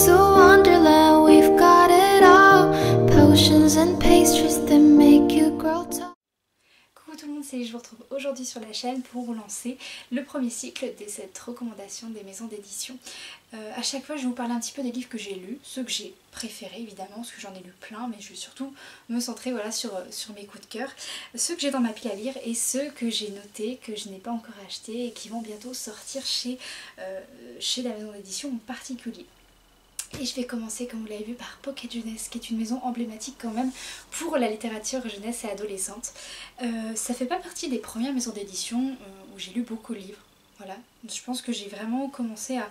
to Wonderland, we've got it all. Potions and pastries that make you grow tall. Coucou tout le monde, c'est Lise, je vous retrouve aujourd'hui sur la chaîne pour vous lancer le premier cycle de cette recommandation des maisons d'édition. À chaque fois je vais vous parler un petit peu des livres que j'ai lus, ceux que j'ai préférés évidemment, parce que j'en ai lu plein, mais je vais surtout me centrer voilà, sur mes coups de cœur, ceux que j'ai dans ma pile à lire et ceux que j'ai notés, que je n'ai pas encore achetés et qui vont bientôt sortir chez la maison d'édition en particulier. Et je vais commencer, comme vous l'avez vu, par Pocket Jeunesse, qui est une maison emblématique quand même pour la littérature jeunesse et adolescente. Ça fait pas partie des premières maisons d'édition où j'ai lu beaucoup de livres. Voilà, je pense que j'ai vraiment commencé à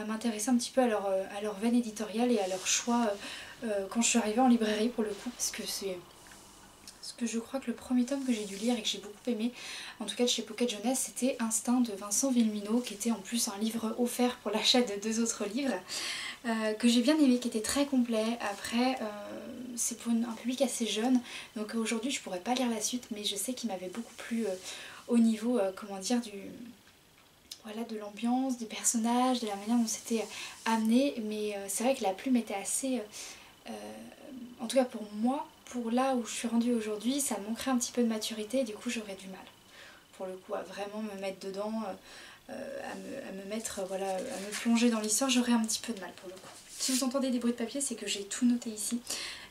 m'intéresser un petit peu à leur veine éditoriale et à leur choix quand je suis arrivée en librairie pour le coup, parce que c'est... Parce que je crois que le premier tome que j'ai dû lire et que j'ai beaucoup aimé, en tout cas de chez Pocket Jeunesse, c'était Instinct de Vincent Villeminot, qui était en plus un livre offert pour l'achat de 2 autres livres, que j'ai bien aimé, qui était très complet. Après, c'est pour un public assez jeune, donc aujourd'hui je pourrais pas lire la suite, mais je sais qu'il m'avait beaucoup plu au niveau, comment dire, voilà, de l'ambiance, des personnages, de la manière dont c'était amené, mais c'est vrai que la plume était assez... en tout cas pour moi, pour là où je suis rendue aujourd'hui, ça manquerait un petit peu de maturité et du coup j'aurais du mal pour le coup à vraiment me mettre dedans, à me mettre, voilà, à me plonger dans l'histoire, j'aurais un petit peu de mal pour le coup. Si vous entendez des bruits de papier, c'est que j'ai tout noté ici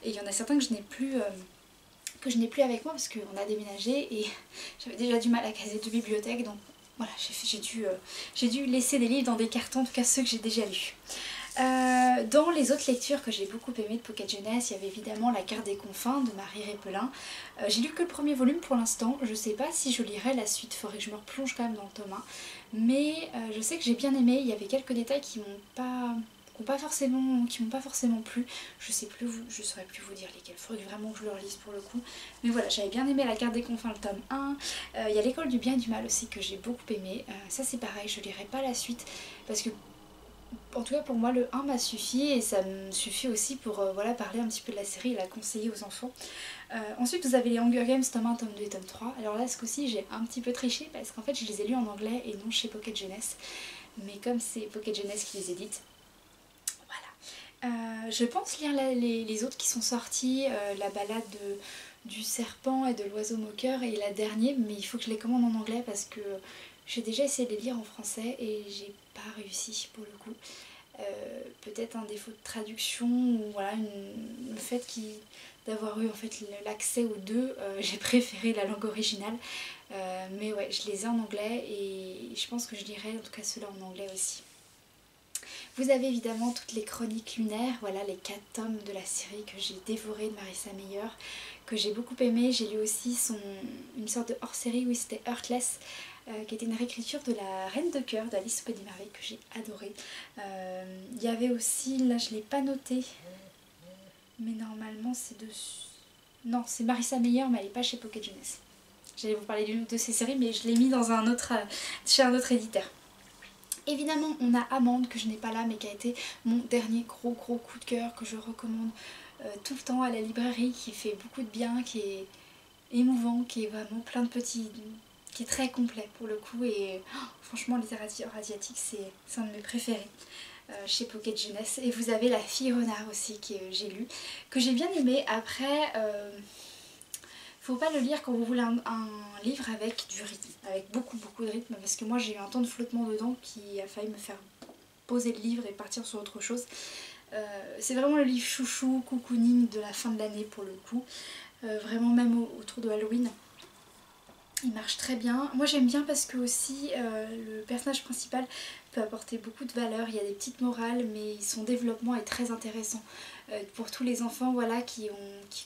et il y en a certains que je n'ai plus avec moi parce qu'on a déménagé et j'avais déjà du mal à caser 2 bibliothèques, donc voilà, j'ai dû laisser des livres dans des cartons, en tout cas ceux que j'ai déjà lus. Dans les autres lectures que j'ai beaucoup aimées de Pocket Jeunesse, il y avait évidemment La Carte des Confins de Marie Répelin. J'ai lu que le premier volume pour l'instant, je sais pas si je lirai la suite, il faudrait que je me replonge quand même dans le tome 1. Mais je sais que j'ai bien aimé, il y avait quelques détails qui m'ont pas forcément plu. Je saurais plus vous dire lesquels, il faudrait vraiment que je le relise pour le coup. Mais voilà, j'avais bien aimé La Carte des Confins, le tome 1. Il y a L'École du bien et du mal aussi que j'ai beaucoup aimé. Ça c'est pareil, je lirai pas la suite parce que en tout cas pour moi le 1 m'a suffi et ça me suffit aussi pour voilà, parler un petit peu de la série et la conseiller aux enfants. Ensuite vous avez les Hunger Games tome 1, tome 2 et tome 3. Alors là ce coup-ci j'ai un petit peu triché parce qu'en fait je les ai lus en anglais et non chez Pocket Jeunesse. Mais comme c'est Pocket Jeunesse qui les édite, voilà. Je pense lire les autres qui sont sortis, la balade du serpent et de l'oiseau moqueur et la dernière, mais il faut que je les commande en anglais parce que j'ai déjà essayé de les lire en français et j'ai pas réussi pour le coup. Peut-être un défaut de traduction ou voilà, le fait d'avoir eu en fait l'accès aux deux, j'ai préféré la langue originale. Mais ouais, je les ai en anglais et je pense que je lirai en tout cas ceux-là en anglais aussi. Vous avez évidemment toutes les chroniques lunaires, voilà les 4 tomes de la série que j'ai dévoré de Marissa Meyer, que j'ai beaucoup aimé. J'ai lu aussi une sorte de hors-série, oui c'était Heartless, qui était une réécriture de La Reine de Cœur d'Alice au Pays des Merveilles que j'ai adoré. Il y avait aussi, là je ne l'ai pas noté, mais normalement c'est dessus. Non, c'est Marissa Meyer mais elle n'est pas chez Pocket Jeunesse. J'allais vous parler d'une de ces séries mais je l'ai mis dans chez un autre éditeur. Évidemment on a Amande que je n'ai pas là mais qui a été mon dernier gros coup de cœur que je recommande tout le temps à la librairie, qui fait beaucoup de bien, qui est émouvant, qui est vraiment plein de petits... qui est très complet pour le coup et franchement littérature asiatique c'est un de mes préférés chez Pocket Jeunesse. Et vous avez La Fille Renard aussi que j'ai lu, que j'ai bien aimé. Après faut pas le lire quand vous voulez un livre avec du rythme, avec beaucoup de rythme, parce que moi j'ai eu un temps de flottement dedans qui a failli me faire poser le livre et partir sur autre chose. C'est vraiment le livre chouchou, cocooning de la fin de l'année pour le coup, vraiment même autour de Halloween. Il marche très bien. Moi j'aime bien parce que aussi le personnage principal peut apporter beaucoup de valeur. Il y a des petites morales mais son développement est très intéressant. Pour tous les enfants voilà, qui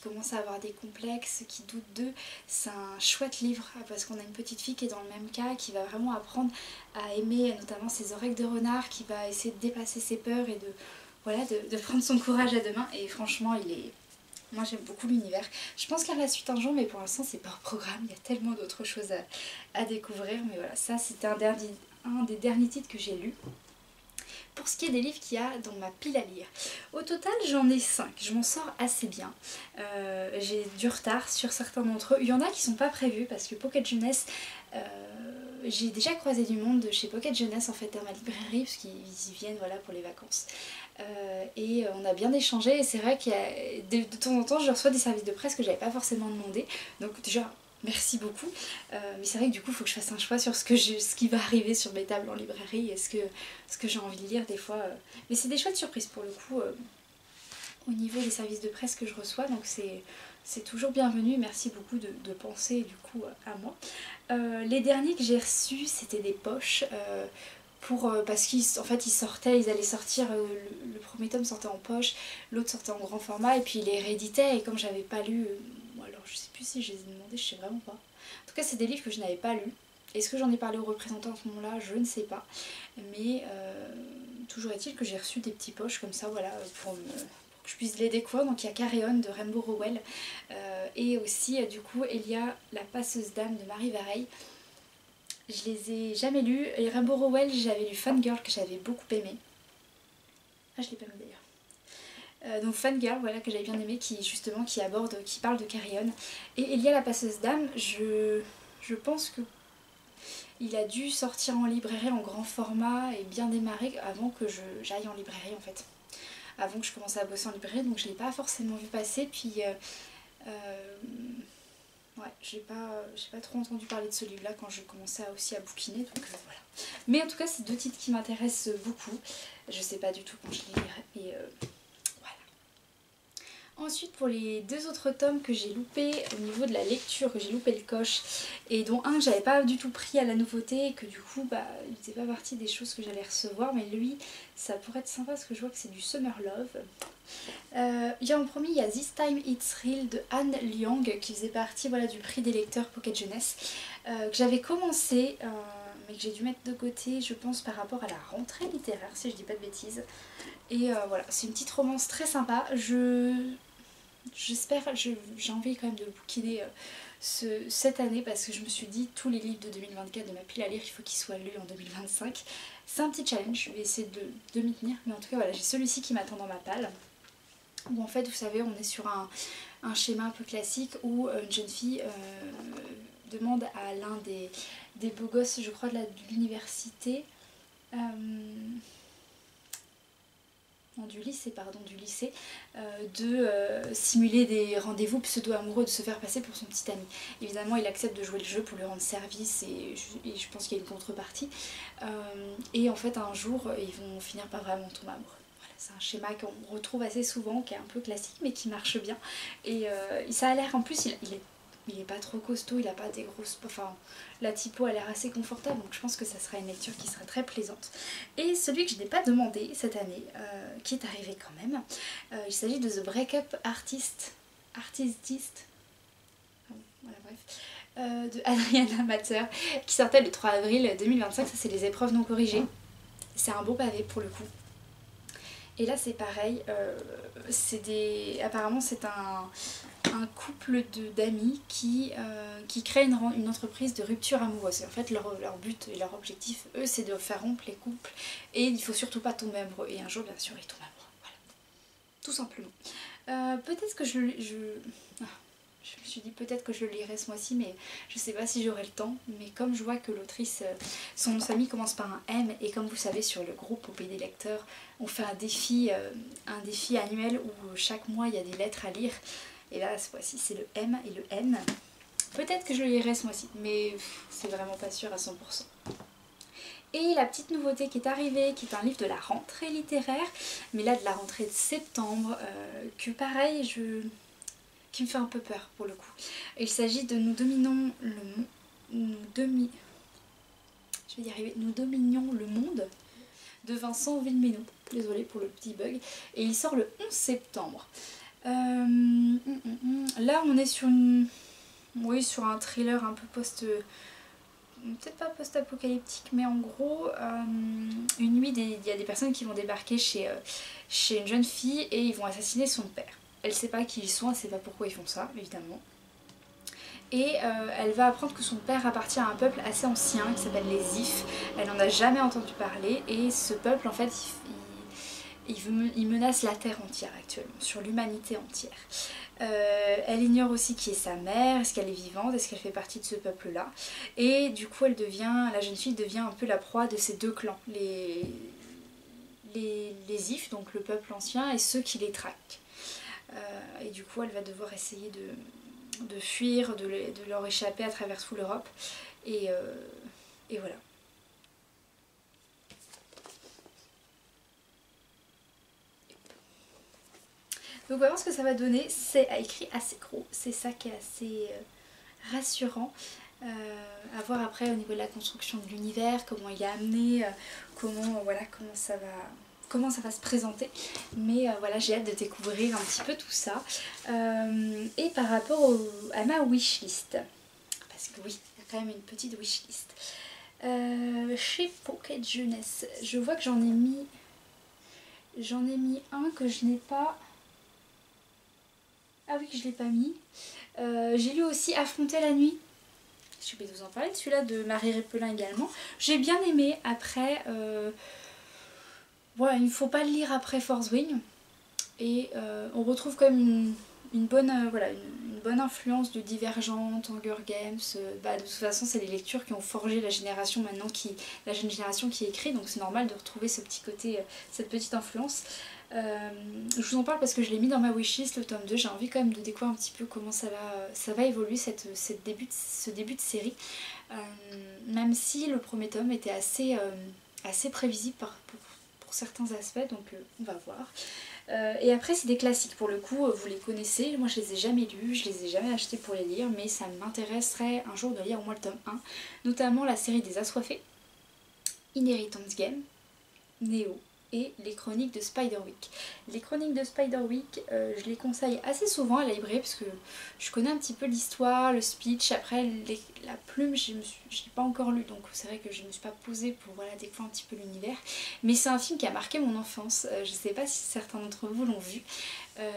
commencent à avoir des complexes, qui doutent d'eux, c'est un chouette livre parce qu'on a une petite fille qui est dans le même cas, qui va vraiment apprendre à aimer notamment ses oreilles de renard, qui va essayer de dépasser ses peurs et de prendre son courage à deux mains. Et franchement moi j'aime beaucoup l'univers. Je pense qu'il y a la suite un jour mais pour l'instant c'est pas au programme, il y a tellement d'autres choses à découvrir. Mais voilà, ça c'était un des derniers titres que j'ai lu. Pour ce qui est des livres qu'il y a dans ma pile à lire, au total j'en ai 5, je m'en sors assez bien. J'ai du retard sur certains d'entre eux, il y en a qui sont pas prévus parce que Pocket Jeunesse, j'ai déjà croisé du monde de chez Pocket Jeunesse en fait à ma librairie, parce qu'ils y viennent voilà, pour les vacances. Et on a bien échangé, et c'est vrai qu'il y a de temps en temps je reçois des services de presse que j'avais pas forcément demandé. Donc déjà merci beaucoup, mais c'est vrai que du coup il faut que je fasse un choix sur ce qui va arriver sur mes tables en librairie et ce que j'ai envie de lire des fois. Mais c'est des chouettes surprises pour le coup au niveau des services de presse que je reçois, donc c'est toujours bienvenu. Merci beaucoup de penser du coup à moi. Les derniers que j'ai reçus c'était des poches parce qu'en fait ils allaient sortir, le premier tome sortait en poche, l'autre sortait en grand format et puis ils les rééditaient, et comme j'avais pas lu, alors je sais plus si je les ai demandés, je sais vraiment pas. En tout cas c'est des livres que je n'avais pas lus. Est-ce que j'en ai parlé aux représentants à ce moment-là? Je ne sais pas. Mais toujours est-il que j'ai reçu des petits poches comme ça, voilà, pour que je puisse les découvrir. Donc il y a Carry On de Rainbow Rowell et aussi du coup il y a La Passeuse d'âme de Marie Vareille. Je les ai jamais lus. Et Rainbow Rowell, j'avais lu Fangirl que j'avais beaucoup aimé. Ah, je l'ai pas mis d'ailleurs. Donc Fangirl, voilà, que j'avais bien aimé, qui parle de Carry On. Et il y a La Passeuse d'âme, je pense que il a dû sortir en librairie en grand format et bien démarrer avant que j'aille en librairie en fait. Avant que je commence à bosser en librairie, donc je l'ai pas forcément vu passer. Puis ouais, j'ai pas trop entendu parler de ce livre là quand je commençais aussi à bouquiner, donc voilà. Mais en tout cas c'est deux titres qui m'intéressent beaucoup. Je sais pas du tout quand je les lirai, et voilà. Ensuite pour les deux autres tomes que j'ai loupés au niveau de la lecture, que j'ai loupé le coche, et dont un que j'avais pas du tout pris à la nouveauté, et que du coup bah il faisait pas partie des choses que j'allais recevoir, mais lui ça pourrait être sympa parce que je vois que c'est du Summer Love. Il y a en premier, il y a This Time It's Real de Anne Liang qui faisait partie voilà, du prix des lecteurs Pocket Jeunesse, que j'avais commencé mais que j'ai dû mettre de côté je pense par rapport à la rentrée littéraire si je dis pas de bêtises. Et voilà, c'est une petite romance très sympa. J'espère, j'ai envie quand même de le bouquiner cette année, parce que je me suis dit tous les livres de 2024 de ma pile à lire il faut qu'ils soient lus en 2025. C'est un petit challenge, je vais essayer de m'y tenir, mais en tout cas voilà, j'ai celui-ci qui m'attend dans ma palle, où en fait vous savez on est sur un schéma un peu classique où une jeune fille demande à l'un des beaux gosses, je crois de l'université, du lycée, de simuler des rendez-vous pseudo-amoureux, de se faire passer pour son petit ami. Évidemment il accepte de jouer le jeu pour lui rendre service, et je pense qu'il y a une contrepartie. Et en fait un jour ils vont finir par vraiment tomber amoureux. Voilà, c'est un schéma qu'on retrouve assez souvent, qui est un peu classique mais qui marche bien. Et ça a l'air, en plus il est pas trop costaud, il a pas des grosses... Enfin, la typo a l'air assez confortable, donc je pense que ça sera une lecture qui sera très plaisante. Et celui que je n'ai pas demandé cette année, qui est arrivé quand même, il s'agit de The Breakup Artist, voilà bref, de Adriana Mater, qui sortait le 3 avril 2025, ça c'est les épreuves non corrigées. C'est un beau pavé pour le coup. Et là c'est pareil, apparemment c'est un couple d'amis qui crée une entreprise de rupture amoureuse. Et en fait leur but et leur objectif, eux, c'est de faire rompre les couples, et il faut surtout pas tomber amoureux. Et un jour bien sûr ils tombent amoureux, voilà, tout simplement. Peut-être que je me suis dit peut-être que je le lirai ce mois-ci, mais je sais pas si j'aurai le temps. Mais comme je vois que l'autrice, son nom de famille commence par un M, et comme vous savez sur le groupe Au Pays des Lecteurs, on fait un défi annuel où chaque mois il y a des lettres à lire. Et là ce mois-ci c'est le M et le N. Peut-être que je le lirai ce mois-ci, mais c'est vraiment pas sûr à 100%. Et la petite nouveauté qui est arrivée, qui est un livre de la rentrée littéraire, mais là de la rentrée de septembre, que pareil qui me fait un peu peur pour le coup. Il s'agit de Nous dominions le monde de Vincent Villeminot. Désolée pour le petit bug. Et il sort le 11 septembre. Là on est sur sur un thriller un peu peut-être pas post-apocalyptique, mais en gros une nuit il y a des personnes qui vont débarquer chez une jeune fille, et ils vont assassiner son père. Elle sait pas qui ils sont, elle sait pas pourquoi ils font ça évidemment. Et elle va apprendre que son père appartient à un peuple assez ancien qui s'appelle les Ifs. Elle n'en a jamais entendu parler, et ce peuple en fait il menace la terre entière actuellement, sur l'humanité entière. Elle ignore aussi qui est sa mère, est-ce qu'elle est vivante, est-ce qu'elle fait partie de ce peuple-là. Et du coup la jeune fille devient un peu la proie de ces deux clans, les Ifs, donc le peuple ancien, et ceux qui les traquent. Et du coup elle va devoir essayer de fuir, de leur échapper à travers toute l'Europe. Et voilà. Donc on va voir ce que ça va donner. C'est écrit assez gros, c'est ça qui est assez rassurant. À voir après au niveau de la construction de l'univers, comment il est amené, comment ça va se présenter. Mais voilà, j'ai hâte de découvrir un petit peu tout ça. Et par rapport à ma wishlist, parce que oui, il y a quand même une petite wishlist. Chez Pocket Jeunesse, je vois que j'en ai mis un que je n'ai pas... Ah oui, que je l'ai pas mis. J'ai lu aussi Affronter la nuit. Je vais vous en parler de celui-là de Marie Répelin également. J'ai bien aimé. Après, voilà, il ne faut pas le lire après Fourth Wing. Et on retrouve quand même une bonne influence de Divergente, Hunger Games. De toute façon, c'est les lectures qui ont forgé la génération maintenant, la jeune génération qui écrit. Donc c'est normal de retrouver ce petit côté, cette petite influence. Je vous en parle parce que je l'ai mis dans ma wishlist, le tome 2. J'ai envie quand même de découvrir un petit peu comment ça va évoluer ce début de série. Même si le premier tome était assez prévisible pour certains aspects, donc on va voir. Et après c'est des classiques pour le coup, vous les connaissez, moi je les ai jamais lus, je les ai jamais achetés pour les lire, mais ça m'intéresserait un jour de lire au moins le tome 1, notamment la série des Assoiffés, Inheritance Game, Néo et les chroniques de Spiderwick. Les chroniques de Spiderwick, je les conseille assez souvent à la librairie parce que je connais un petit peu l'histoire, le speech. Après la plume, je n'ai pas encore lu, donc c'est vrai que je ne me suis pas posée pour découvrir un petit peu l'univers. Mais c'est un film qui a marqué mon enfance. Je ne sais pas si certains d'entre vous l'ont vu,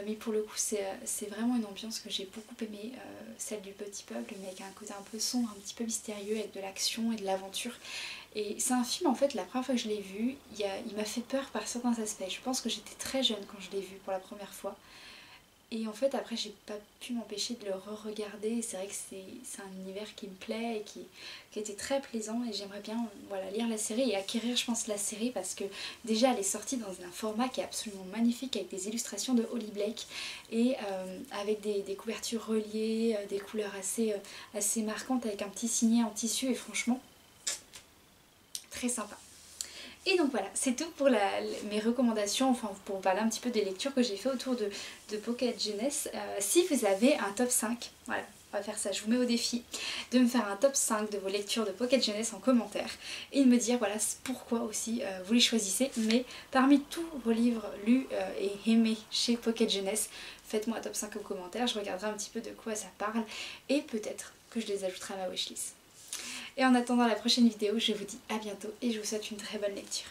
mais pour le coup c'est vraiment une ambiance que j'ai beaucoup aimée, celle du petit peuple, mais avec un côté un peu sombre, un petit peu mystérieux, avec de l'action et de l'aventure. Et c'est un film, en fait, la première fois que je l'ai vu, il m'a fait peur par certains aspects. Je pense que j'étais très jeune quand je l'ai vu pour la première fois. Et en fait, après, j'ai pas pu m'empêcher de le re-regarder. C'est vrai que c'est un univers qui me plaît et qui était très plaisant. Et j'aimerais bien lire la série et acquérir, je pense, la série parce que déjà, elle est sortie dans un format qui est absolument magnifique avec des illustrations de Holly Blake et avec des couvertures reliées, des couleurs assez marquantes avec un petit signet en tissu et franchement... très sympa. Et donc voilà, c'est tout pour mes recommandations, enfin pour vous parler un petit peu des lectures que j'ai fait autour de Pocket Jeunesse. Si vous avez un top 5, voilà, on va faire ça, je vous mets au défi de me faire un top 5 de vos lectures de Pocket Jeunesse en commentaire et de me dire voilà pourquoi aussi vous les choisissez. Mais parmi tous vos livres lus et aimés chez Pocket Jeunesse, faites-moi un top 5 en commentaire, je regarderai un petit peu de quoi ça parle et peut-être que je les ajouterai à ma wishlist. Et en attendant la prochaine vidéo, je vous dis à bientôt et je vous souhaite une très bonne lecture.